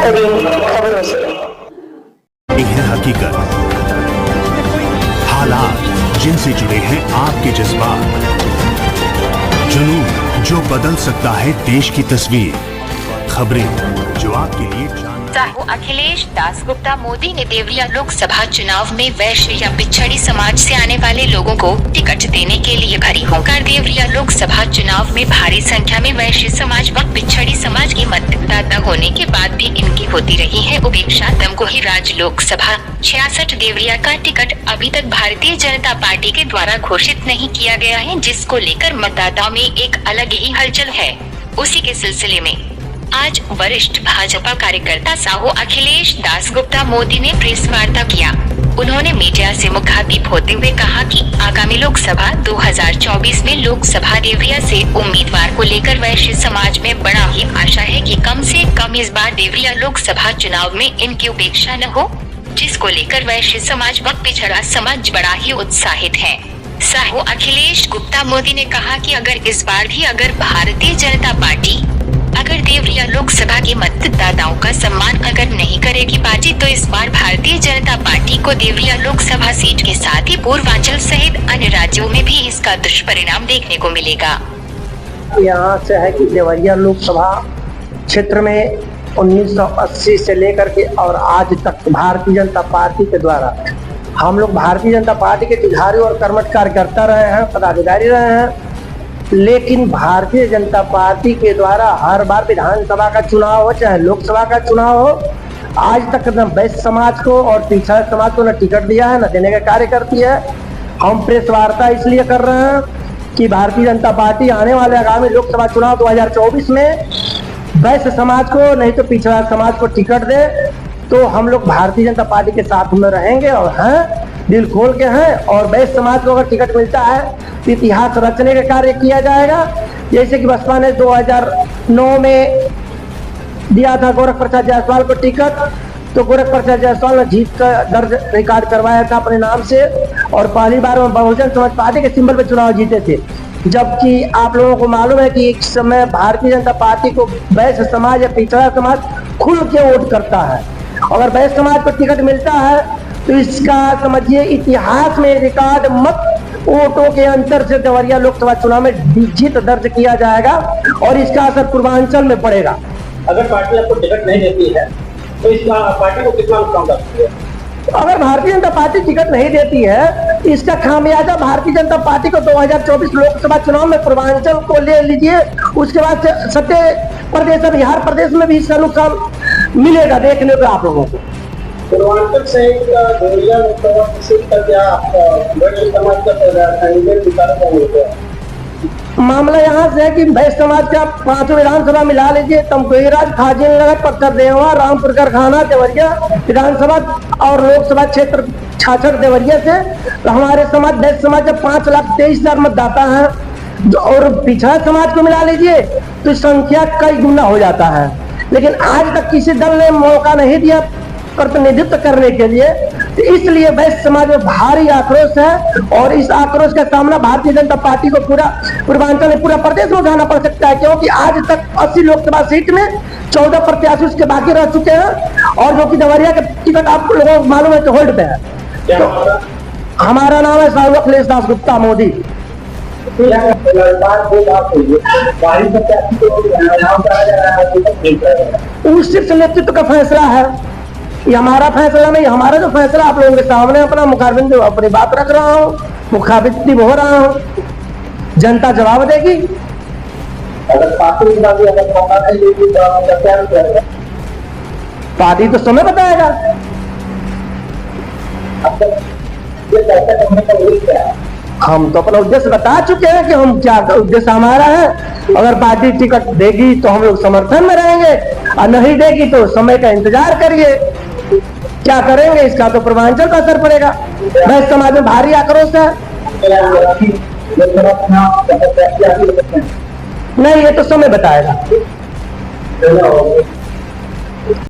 और इन खबरों से। है हकीकत, हालात जिनसे जुड़े हैं आपके जज्बात, जुनून जो बदल सकता है देश की तस्वीर, खबरें जो आपके लिए साहू अखिलेश दासगुप्ता मोदी ने देवरिया लोकसभा चुनाव में वैश्य या पिछड़ी समाज से आने वाले लोगों को टिकट देने के लिए भरी होकर देवरिया लोकसभा चुनाव में भारी संख्या में वैश्य समाज व पिछड़ी समाज के मतदाता होने के बाद भी इनकी होती रही है उपेक्षा। तमकोही राज्य लोकसभा 66 देवरिया का टिकट अभी तक भारतीय जनता पार्टी के द्वारा घोषित नहीं किया गया है, जिसको लेकर मतदाताओं में एक अलग ही हलचल है। उसी के सिलसिले में आज वरिष्ठ भाजपा कार्यकर्ता साहू अखिलेश दासगुप्ता मोदी ने प्रेस वार्ता किया। उन्होंने मीडिया से मुखातिब होते हुए कहा कि आगामी लोकसभा 2024 में लोकसभा देवरिया से उम्मीदवार को लेकर वैश्य समाज में बड़ा ही आशा है कि कम से कम इस बार देवरिया लोकसभा चुनाव में इनकी उपेक्षा न हो, जिसको लेकर वैश्य समाज व पिछड़ा समाज बड़ा ही उत्साहित है। साहू अखिलेश गुप्ता मोदी ने कहा कि अगर इस बार भी अगर भारतीय जनता पार्टी अगर देवरिया लोकसभा के मतदाताओं का सम्मान अगर नहीं करेगी पार्टी, तो इस बार भारतीय जनता पार्टी को देवरिया लोकसभा सीट के साथ ही पूर्वांचल सहित अन्य राज्यों में भी इसका दुष्परिणाम देखने को मिलेगा। यहाँ से है कि देवरिया लोकसभा क्षेत्र में 1980 से लेकर के और आज तक भारतीय जनता पार्टी के द्वारा हम लोग भारतीय जनता पार्टी के जुझारू और कर्मठ कार्यकर्ता रहे हैं, पदाधिकारी रहे हैं, लेकिन भारतीय जनता पार्टी के द्वारा हर बार विधानसभा का चुनाव हो चाहे लोकसभा का चुनाव हो, आज तक न वैश्य समाज को और पिछड़ा समाज को न टिकट दिया है, न देने का कार्य करती है। हम प्रेस वार्ता इसलिए कर रहे हैं कि भारतीय जनता पार्टी आने वाले आगामी लोकसभा चुनाव 2024 में वैश्य समाज को नहीं तो पिछड़ा समाज को टिकट दे, तो हम लोग भारतीय जनता पार्टी के साथ में रहेंगे और हैं, दिल खोल के हैं। और वैश्य समाज को अगर टिकट मिलता है तो इतिहास रचने का कार्य किया जाएगा। जैसे कि बसपा ने 2009 में दिया था गोरख प्रसाद जायसवाल को टिकट, तो गोरख प्रसाद जायसवाल ने जीत का दर्ज रिकॉर्ड करवाया था अपने नाम से और पहली बार में बहुजन समाज पार्टी के सिंबल पे चुनाव जीते थे। जबकि आप लोगों को मालूम है कि एक समय भारतीय जनता पार्टी को वैश्य समाज या पिछड़ा समाज खुल के वोट करता है। अगर वैश्य समाज को टिकट मिलता है तो इसका समझिए इतिहास में रिकॉर्ड मत वोटों के अंतर से देवरिया लोकसभा चुनाव में जीत दर्ज किया जाएगा और इसका असर पूर्वांचल में पड़ेगा। अगर पार्टी आपको टिकट नहीं देती है तो इस पार्टी को कितना नुकसान करती है? अगर भारतीय जनता पार्टी टिकट नहीं देती है, इसका खामियाजा भारतीय जनता पार्टी को 2024 लोकसभा चुनाव में पूर्वांचल को ले लीजिए, उसके बाद सत्य प्रदेश और बिहार प्रदेश में भी इसका नुकसान मिलेगा देखने को आप लोगों को। पूर्वांचल से देवरिया लोकसभा सीट का क्या वैश्य समाज का कैंडिडेट निकाला जाएगा? मामला यहाँ से है कि वैश्य समाज का 5 विधानसभा मिला लीजिए, तमकोही राज, फाजिलनगर, पत्थर देवा, रामपुर कारखाना, देवरिया विधानसभा और लोकसभा क्षेत्र 66 देवरिया से तो हमारे समाज वैश्य समाज में 5,23,000 मतदाता हैं और पिछड़ा समाज को मिला लीजिए तो संख्या कई गुना हो जाता है। लेकिन आज तक किसी दल ने मौका नहीं दिया प्रतिनिधित्व करने के लिए, तो इसलिए वैश्य समाज में भारी आक्रोश है और इस आक्रोश का सामना भारतीय जनता पार्टी को पूरा पूर्वांचल में पूरा प्रदेश में उठाना पड़ सकता है, क्योंकि आज तक 80 लोकसभा सीट में 14 प्रत्याशी उसके बाकी रह चुके हैं और जो कि देवरिया का टिकट आप लोगों को मालूम है तो होल्ड पे है। तो हमारा नाम है साहू अखिलेश दासगुप्ता मोदी। उस नेतृत्व का फैसला है, ये हमारा फैसला नहीं, हमारा जो फैसला आप लोगों के सामने अपना मुखाबिन अपनी बात रख रहा हूँ, मुखाबिन हो रहा हूँ, जनता जवाब देगी। पार्टी तो समय बताएगा। हम तो अपना उद्देश्य बता चुके हैं कि हम क्या उद्देश्य हमारा है। अगर पार्टी टिकट देगी तो हम लोग समर्थन में रहेंगे और नहीं देगी तो समय का इंतजार करिए। क्या करेंगे इसका तो पूर्वांचल का असर पड़ेगा। वैश्य समाज में भारी आक्रोश है। नहीं, ये तो समय बताएगा।